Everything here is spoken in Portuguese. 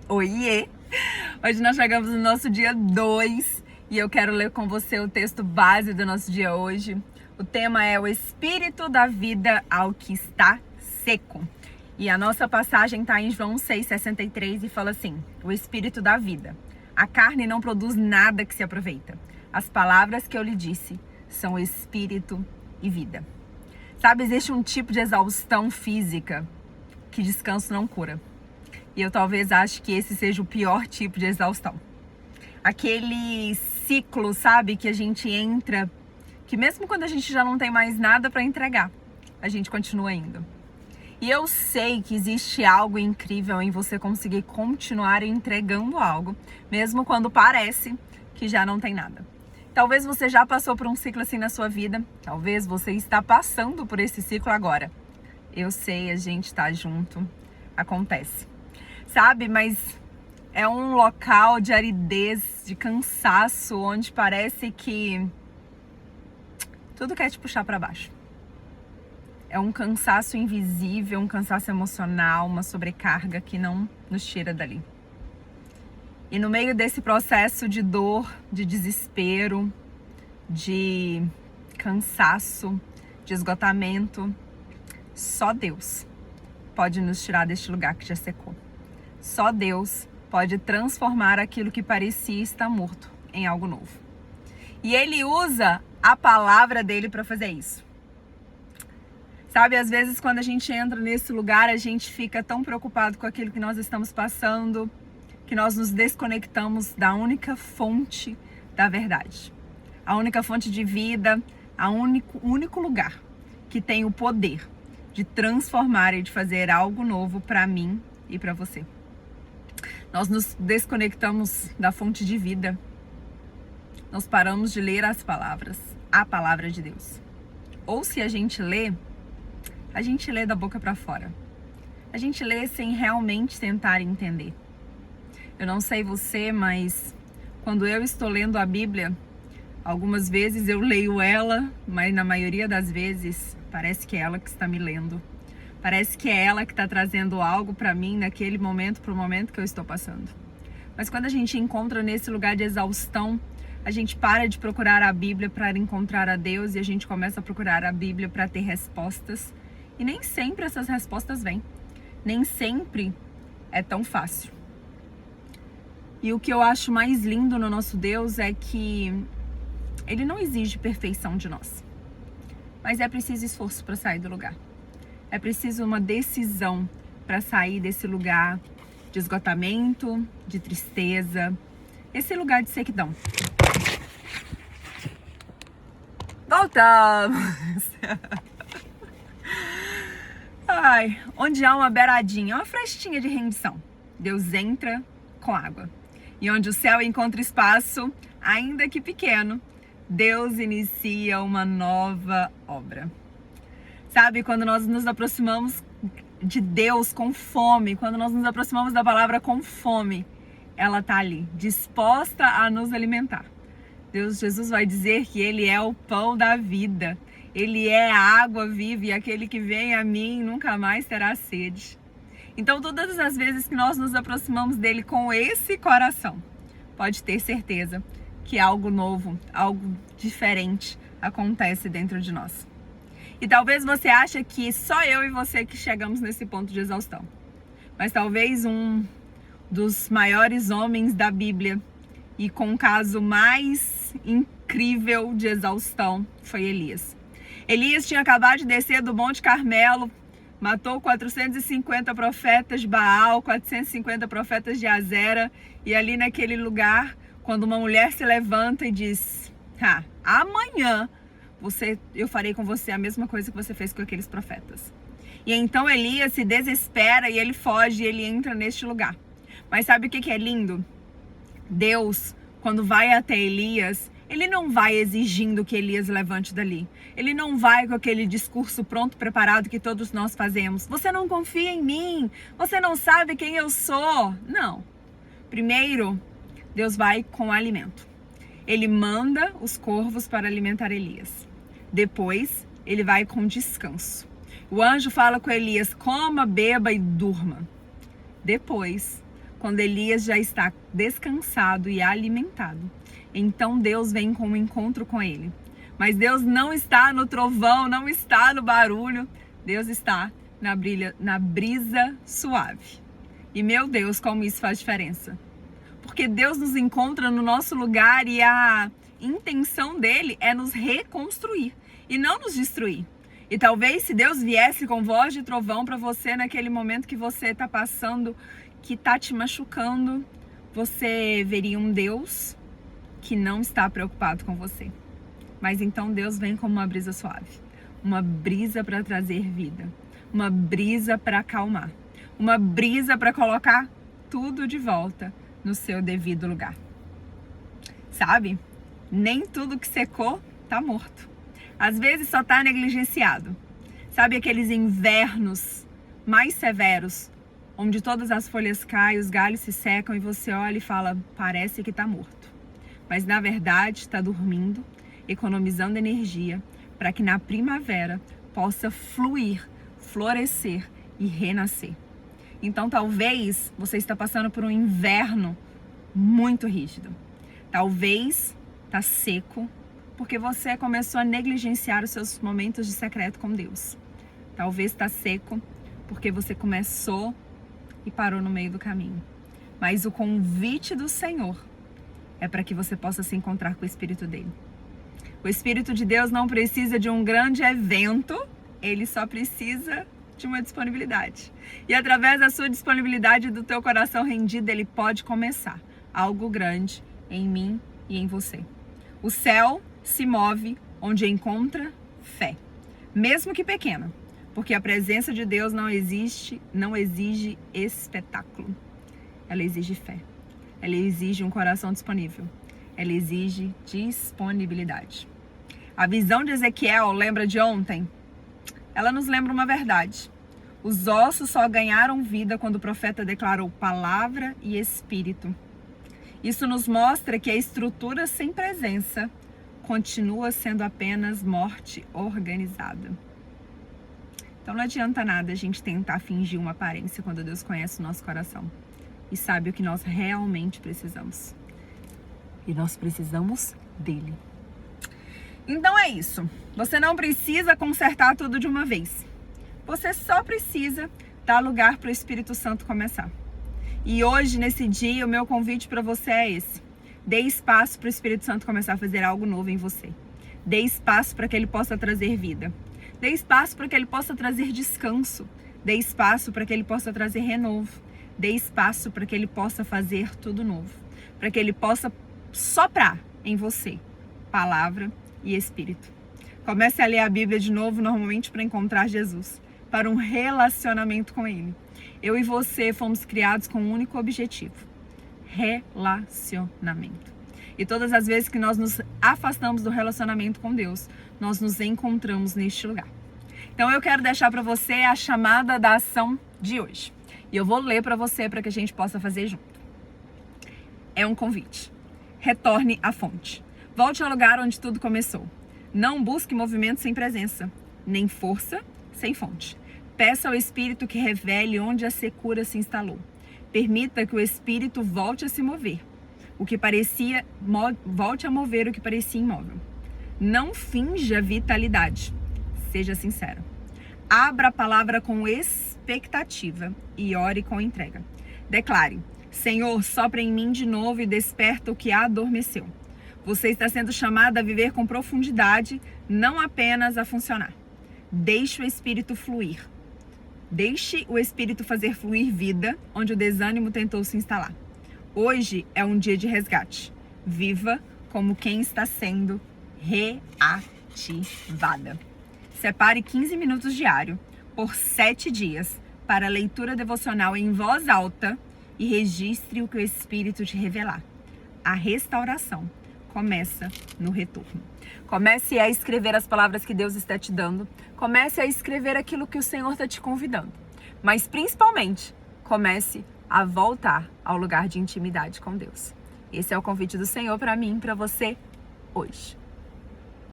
Oiê! Hoje nós chegamos no nosso dia 2 e eu quero ler com você o texto base do nosso dia hoje. O tema é o Espírito da vida ao que está seco. E a nossa passagem está em João 6,63 e fala assim: o Espírito da vida. A carne não produz nada que se aproveita. As palavras que eu lhe disse são Espírito e vida. Sabe, existe um tipo de exaustão física que descanso não cura. E eu talvez ache que esse seja o pior tipo de exaustão. Aquele ciclo, sabe, que a gente entra, que mesmo quando a gente já não tem mais nada para entregar, a gente continua indo. E eu sei que existe algo incrível em você conseguir continuar entregando algo, mesmo quando parece que já não tem nada. Talvez você já passou por um ciclo assim na sua vida, talvez você está passando por esse ciclo agora. Eu sei, a gente está junto, acontece. Sabe, mas é um local de aridez, de cansaço, onde parece que tudo quer te puxar para baixo. É um cansaço invisível, um cansaço emocional, uma sobrecarga que não nos tira dali. E no meio desse processo de dor, de desespero, de cansaço, de esgotamento, só Deus pode nos tirar deste lugar que já secou. Só Deus pode transformar aquilo que parecia estar morto em algo novo. E Ele usa a palavra dele para fazer isso. Sabe, às vezes quando a gente entra nesse lugar, a gente fica tão preocupado com aquilo que nós estamos passando, que nós nos desconectamos da única fonte da verdade. A única fonte de vida, o único lugar que tem o poder de transformar e de fazer algo novo para mim e para você. Nós nos desconectamos da fonte de vida. Nós paramos de ler as palavras, a palavra de Deus. Ou se a gente lê da boca para fora. A gente lê sem realmente tentar entender. Eu não sei você, mas quando eu estou lendo a Bíblia, algumas vezes eu leio ela, mas na maioria das vezes parece que é ela que está me lendo. Parece que é ela que está trazendo algo para mim naquele momento, para o momento que eu estou passando. Mas quando a gente encontra nesse lugar de exaustão, a gente para de procurar a Bíblia para encontrar a Deus e a gente começa a procurar a Bíblia para ter respostas. E nem sempre essas respostas vêm. Nem sempre é tão fácil. E o que eu acho mais lindo no nosso Deus é que Ele não exige perfeição de nós. Mas é preciso esforço para sair do lugar. É preciso uma decisão para sair desse lugar de esgotamento, de tristeza, esse lugar de sequidão. Voltamos! Ai, onde há uma beiradinha, uma frestinha de rendição, Deus entra com água. E onde o céu encontra espaço, ainda que pequeno, Deus inicia uma nova obra. Sabe, quando nós nos aproximamos de Deus com fome, quando nós nos aproximamos da palavra com fome, ela está ali, disposta a nos alimentar. Jesus vai dizer que Ele é o pão da vida, Ele é a água viva e aquele que vem a mim nunca mais terá sede. Então, todas as vezes que nós nos aproximamos dele com esse coração, pode ter certeza que algo novo, algo diferente acontece dentro de nós. E talvez você ache que só eu e você que chegamos nesse ponto de exaustão. Mas talvez um dos maiores homens da Bíblia e com o caso mais incrível de exaustão foi Elias. Elias tinha acabado de descer do Monte Carmelo, matou 450 profetas de Baal, 450 profetas de Azera, e ali naquele lugar, quando uma mulher se levanta e diz: amanhã eu farei com você a mesma coisa que você fez com aqueles profetas. E então Elias se desespera e ele foge e ele entra neste lugar. Mas sabe o que é lindo? Deus, quando vai até Elias, Ele não vai exigindo que Elias levante dali. Ele não vai com aquele discurso pronto, preparado que todos nós fazemos. Você não confia em mim? Você não sabe quem eu sou? Não. Primeiro, Deus vai com alimento. Ele manda os corvos para alimentar Elias. Depois, ele vai com descanso. O anjo fala com Elias: coma, beba e durma. Depois, quando Elias já está descansado e alimentado. Então Deus vem com um encontro com ele. Mas Deus não está no trovão, não está no barulho. Deus está na brisa suave. E meu Deus, como isso faz diferença. Porque Deus nos encontra no nosso lugar e a intenção dele é nos reconstruir e não nos destruir. E talvez se Deus viesse com voz de trovão para você naquele momento que você está passando, que está te machucando, você veria um Deus que não está preocupado com você. Mas então Deus vem como uma brisa suave, uma brisa para trazer vida, uma brisa para acalmar, uma brisa para colocar tudo de volta no seu devido lugar. Sabe? Nem tudo que secou está morto. Às vezes só está negligenciado. Sabe aqueles invernos mais severos, onde todas as folhas caem, os galhos se secam e você olha e fala, parece que está morto. Mas na verdade está dormindo, economizando energia, para que na primavera possa fluir, florescer e renascer. Então talvez você está passando por um inverno muito rígido. Talvez está seco, porque você começou a negligenciar os seus momentos de secreto com Deus. Talvez está seco, porque você começou e parou no meio do caminho. Mas o convite do Senhor é para que você possa se encontrar com o Espírito dele. O Espírito de Deus não precisa de um grande evento, ele só precisa de uma disponibilidade. E através da sua disponibilidade, do teu coração rendido, ele pode começar algo grande em mim e em você. O céu se move onde encontra fé, mesmo que pequena, porque a presença de Deus não exige espetáculo. Ela exige fé. Ela exige um coração disponível. Ela exige disponibilidade. A visão de Ezequiel, lembra de ontem? Ela nos lembra uma verdade. Os ossos só ganharam vida quando o profeta declarou palavra e espírito. Isso nos mostra que a estrutura sem presença continua sendo apenas morte organizada. Então não adianta nada a gente tentar fingir uma aparência quando Deus conhece o nosso coração e sabe o que nós realmente precisamos. E nós precisamos dele. Então é isso. Você não precisa consertar tudo de uma vez. Você só precisa dar lugar para o Espírito Santo começar. E hoje, nesse dia, o meu convite para você é esse. Dê espaço para o Espírito Santo começar a fazer algo novo em você. Dê espaço para que ele possa trazer vida. Dê espaço para que ele possa trazer descanso. Dê espaço para que ele possa trazer renovo. Dê espaço para que ele possa fazer tudo novo. Para que ele possa soprar em você palavra e espírito. Comece a ler a Bíblia de novo, normalmente para encontrar Jesus, para um relacionamento com ele. Eu e você fomos criados com um único objetivo: relacionamento. E todas as vezes que nós nos afastamos do relacionamento com Deus, nós nos encontramos neste lugar. Então eu quero deixar para você a chamada da ação de hoje. E eu vou ler para você para que a gente possa fazer junto. É um convite. Retorne à fonte. Volte ao lugar onde tudo começou. Não busque movimento sem presença, nem força sem fonte. Peça ao Espírito que revele onde a secura se instalou. Permita que o Espírito volte a se mover. Volte a mover o que parecia imóvel. Não finja vitalidade. Seja sincero. Abra a palavra com expectativa e ore com entrega. Declare: Senhor, sopra em mim de novo e desperta o que adormeceu. Você está sendo chamado a viver com profundidade, não apenas a funcionar. Deixe o Espírito fluir. Deixe o Espírito fazer fluir vida onde o desânimo tentou se instalar. Hoje é um dia de resgate. Viva como quem está sendo reativada. Separe 15 minutos diário por 7 dias para leitura devocional em voz alta e registre o que o Espírito te revelar. A restauração começa no retorno. Comece a escrever as palavras que Deus está te dando. Comece a escrever aquilo que o Senhor está te convidando. Mas principalmente, comece a voltar ao lugar de intimidade com Deus. Esse é o convite do Senhor para mim e para você hoje.